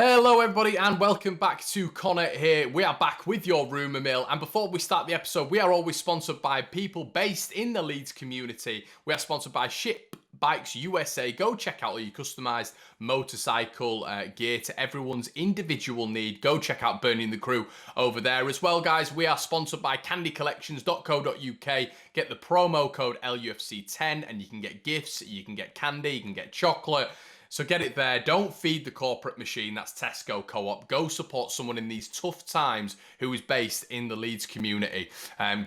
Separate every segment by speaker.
Speaker 1: Hello everybody and welcome back to Connor here. We are back with your rumour mill, and before we start the episode, we are always sponsored by people based in the Leeds community. We are sponsored by Ship Bikes USA. Go check out all your customised motorcycle gear to everyone's individual need. Go check out Burning the Crew over there as well, guys. We are sponsored by candycollections.co.uk. Get the promo code LUFC10 and you can get gifts, you can get candy, you can get chocolate. So get it there. Don't feed the corporate machine. That's Tesco Co-op. Go support someone in these tough times who is based in the Leeds community.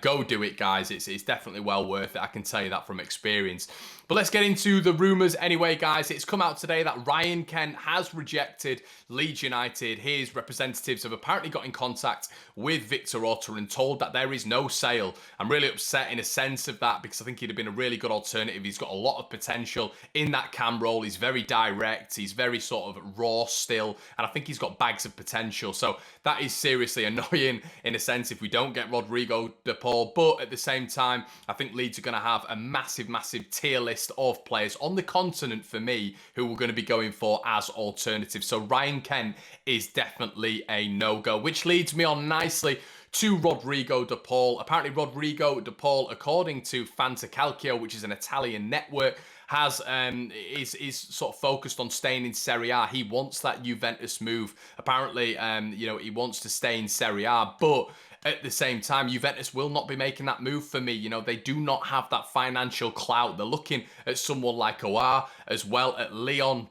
Speaker 1: Go do it, guys. It's definitely well worth it. I can tell you that from experience. But let's get into the rumours anyway, guys. It's come out today that Ryan Kent has rejected Leeds United. His representatives have apparently got in contact with Victor Orta and told that there is no sale. I'm really upset in a sense of that because I think he'd have been a really good alternative. He's got a lot of potential in that cam role. He's very direct. He's very sort of raw still. And I think he's got bags of potential. So that is seriously annoying in a sense if we don't get Rodrigo De Paul. But at the same time, I think Leeds are going to have a massive, massive tier list of players on the continent for me who we're going to be going for as alternatives. So Ryan Kent is definitely a no-go, which leads me on nicely to Rodrigo De Paul. Apparently Rodrigo De Paul, according to Fantacalcio, which is an Italian network, is sort of focused on staying in Serie A. He wants that Juventus move. Apparently, he wants to stay in Serie A, but at the same time, Juventus will not be making that move for me. They do not have that financial clout. They're looking at someone like Oar as well at Lyon,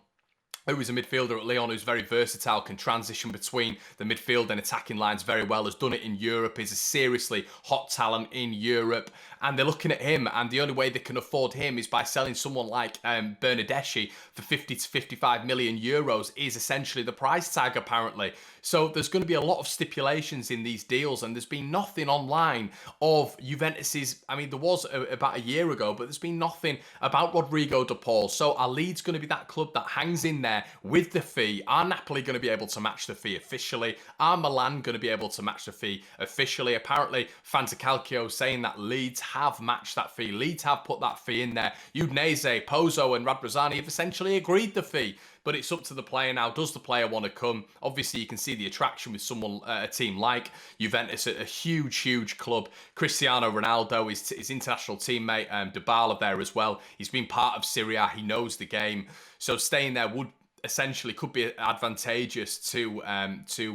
Speaker 1: who is a midfielder at Lyon who's very versatile, can transition between the midfield and attacking lines very well, has done it in Europe, is a seriously hot talent in Europe, and they're looking at him, and the only way they can afford him is by selling someone like Bernardeschi for 50 to 55 million euros is essentially the price tag, apparently. So there's going to be a lot of stipulations in these deals, and there's been nothing online of Juventus's, there was about a year ago, but there's been nothing about Rodrigo De Paul. So are Leeds going to be that club that hangs in there with the fee? Are Napoli going to be able to match the fee officially? Are Milan going to be able to match the fee officially? Apparently, Fantacalcio saying that Leeds have matched that fee. Leeds have put that fee in there. Udinese, Pozzo and Radrizzani have essentially agreed the fee. But it's up to the player now. Does the player want to come? Obviously, you can see the attraction with someone, a team like Juventus, a huge, huge club. Cristiano Ronaldo, his international teammate, Dybala there as well. He's been part of Serie A. He knows the game. So staying there would essentially could be advantageous to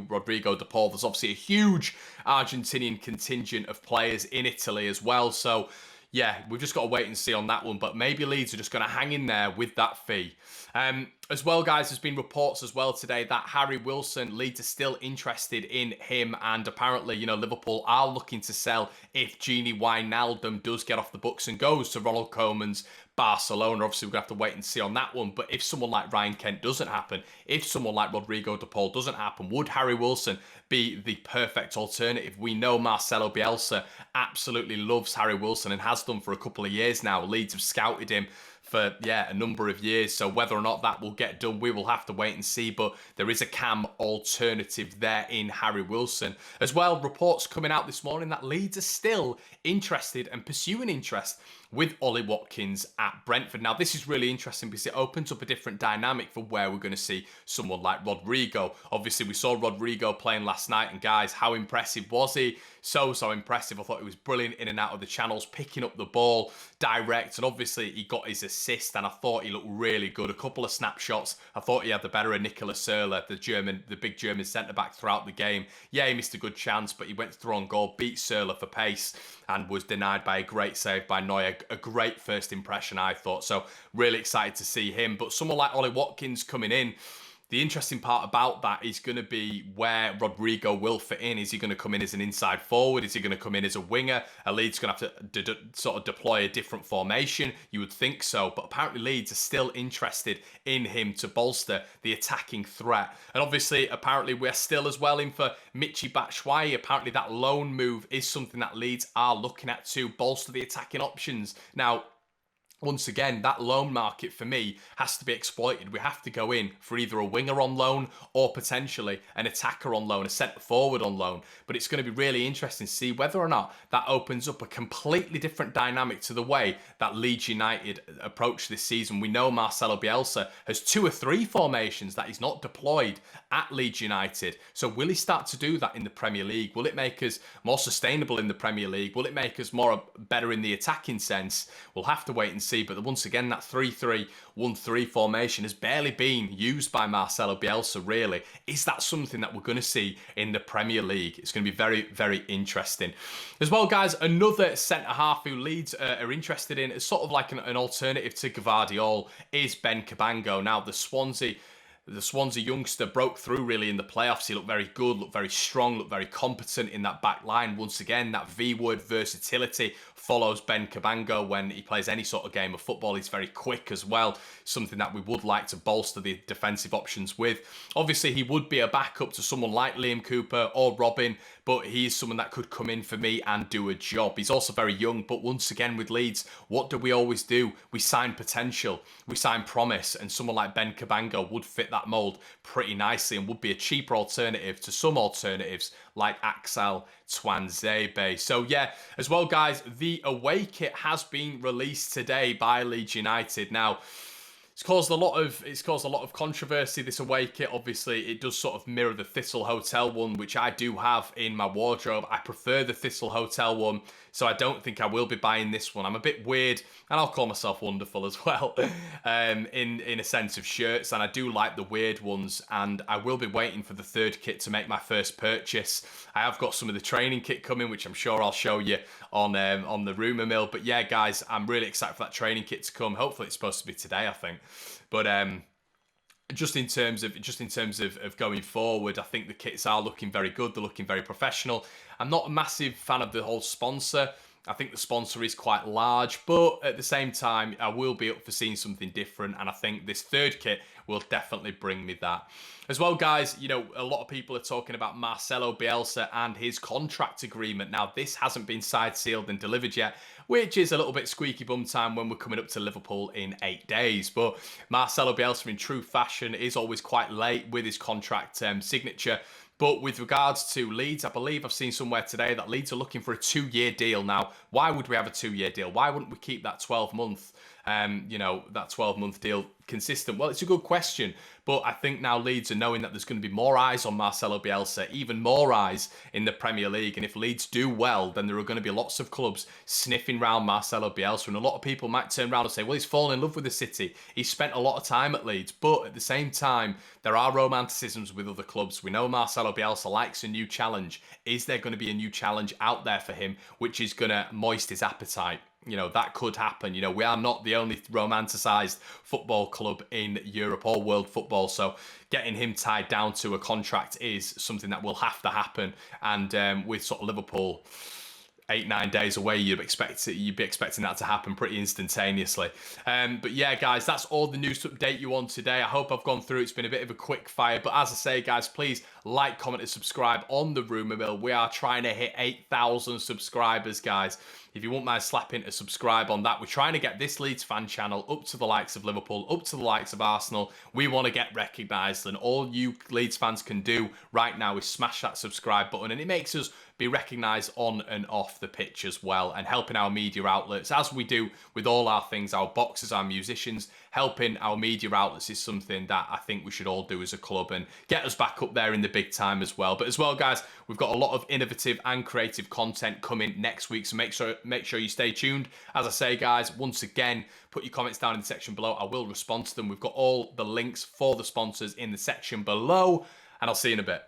Speaker 1: Rodrigo De Paul. There's obviously a huge Argentinian contingent of players in Italy as well. So yeah, we've just got to wait and see on that one. But maybe Leeds are just going to hang in there with that fee. As well, guys, there's been reports as well today that Harry Wilson, Leeds are still interested in him. And apparently, Liverpool are looking to sell if Gini Wijnaldum does get off the books and goes to Ronald Koeman's Barcelona. Obviously, we're going to have to wait and see on that one. But if someone like Ryan Kent doesn't happen, if someone like Rodrigo De Paul doesn't happen, would Harry Wilson be the perfect alternative? We know Marcelo Bielsa absolutely loves Harry Wilson and has done for a couple of years now. Leeds have scouted him for, a number of years. So whether or not that will get done, we will have to wait and see. But there is a cam alternative there in Harry Wilson. As well, reports coming out this morning that Leeds are still interested and pursuing interest with Ollie Watkins at Brentford. Now, this is really interesting because it opens up a different dynamic for where we're going to see someone like Rodrigo. Obviously, we saw Rodrigo playing last night, and guys, how impressive was he? So impressive. I thought he was brilliant in and out of the channels, picking up the ball direct, and obviously he got his assist, and I thought he looked really good. A couple of snapshots, I thought he had the better of Nicola Serla, the big German centre-back throughout the game. Yeah, he missed a good chance, but he went through on goal, beat Serla for pace, and was denied by a great save by Neuer. A great first impression, I thought. So really excited to see him. But someone like Ollie Watkins coming in, the interesting part about that is going to be where Rodrigo will fit in. Is he going to come in as an inside forward? Is he going to come in as a winger? Are Leeds going to have to sort of deploy a different formation? You would think so. But apparently Leeds are still interested in him to bolster the attacking threat. And obviously, apparently we're still as well in for Michy Batshuayi. Apparently that loan move is something that Leeds are looking at to bolster the attacking options. Now, once again, that loan market for me has to be exploited. We have to go in for either a winger on loan or potentially an attacker on loan, a centre forward on loan. But it's going to be really interesting to see whether or not that opens up a completely different dynamic to the way that Leeds United approach this season. We know Marcelo Bielsa has 2 or 3 formations that he's not deployed at Leeds United. So will he start to do that in the Premier League? Will it make us more sustainable in the Premier League? Will it make us more better in the attacking sense? We'll have to wait and see. But once again, that 3-3-1-3 formation has barely been used by Marcelo Bielsa, really. Is that something that we're going to see in the Premier League? It's going to be very, very interesting. As well, guys, another centre-half who Leeds are interested in, as sort of like an alternative to Gvardiol, is Ben Cabango. Now, the Swansea youngster broke through really in the playoffs. He looked very good, looked very strong, looked very competent in that back line. Once again, that V-word versatility follows Ben Cabango when he plays any sort of game of football. He's very quick as well, something that we would like to bolster the defensive options with. Obviously, he would be a backup to someone like Liam Cooper or Robin, but he is someone that could come in for me and do a job. He's also very young, but once again with Leeds, what do we always do? We sign potential, we sign promise, and someone like Ben Cabango would fit that mould pretty nicely and would be a cheaper alternative to some alternatives like Axel Tuanzebe. So yeah, as well, guys, the away kit has been released today by Leeds United. Now, it's caused a lot of controversy, this away kit. Obviously, it does sort of mirror the Thistle Hotel one, which I do have in my wardrobe. I prefer the Thistle Hotel one, so I don't think I will be buying this one. I'm a bit weird, and I'll call myself wonderful as well, in a sense of shirts, and I do like the weird ones, and I will be waiting for the third kit to make my first purchase. I have got some of the training kit coming, which I'm sure I'll show you on the Rumour Mill. But yeah, guys, I'm really excited for that training kit to come. Hopefully it's supposed to be today, I think. But just in terms of going forward, I think the kits are looking very good. They're looking very professional. I'm not a massive fan of the whole sponsor. I think the sponsor is quite large, but at the same time, I will be up for seeing something different, and I think this third kit will definitely bring me that. As well, guys, you know, a lot of people are talking about Marcelo Bielsa and his contract agreement. Now, this hasn't been signed, sealed and delivered yet, which is a little bit squeaky bum time when we're coming up to Liverpool in 8 days. But Marcelo Bielsa, in true fashion, is always quite late with his contract signature. But with regards to Leeds, I believe I've seen somewhere today that Leeds are looking for a 2-year deal. Now, why would we have a 2-year deal? Why wouldn't we keep that 12-month, that 12-month deal consistent? Well, it's a good question, but I think now Leeds are knowing that there's going to be more eyes on Marcelo Bielsa, even more eyes in the Premier League. And if Leeds do well, then there are going to be lots of clubs sniffing round Marcelo Bielsa. And a lot of people might turn around and say, well, he's fallen in love with the city. He's spent a lot of time at Leeds. But at the same time, there are romanticisms with other clubs. We know Marcelo Bielsa likes a new challenge. Is there going to be a new challenge out there for him, which is going to moist his appetite? You know, that could happen. You know, we are not the only romanticised football club in Europe or world football. So getting him tied down to a contract is something that will have to happen. And with sort of Liverpool 8-9 days away, you'd be expecting that to happen pretty instantaneously. But yeah, guys, that's all the news to update you on today. I hope I've gone through. It's been a bit of a quick fire, but as I say, guys, please like, comment, and subscribe on the Rumour Mill. We are trying to hit 8,000 subscribers, guys. If you won't mind slapping a subscribe on that, we're trying to get this Leeds fan channel up to the likes of Liverpool, up to the likes of Arsenal. We want to get recognised, and all you Leeds fans can do right now is smash that subscribe button, and it makes us be recognised on and off the pitch as well, and helping our media outlets, as we do with all our things, our boxers, our musicians. Helping our media outlets is something that I think we should all do as a club and get us back up there in the big time as well. But as well, guys, we've got a lot of innovative and creative content coming next week, so make sure you stay tuned. As I say, guys, once again, put your comments down in the section below. I will respond to them. We've got all the links for the sponsors in the section below, and I'll see you in a bit.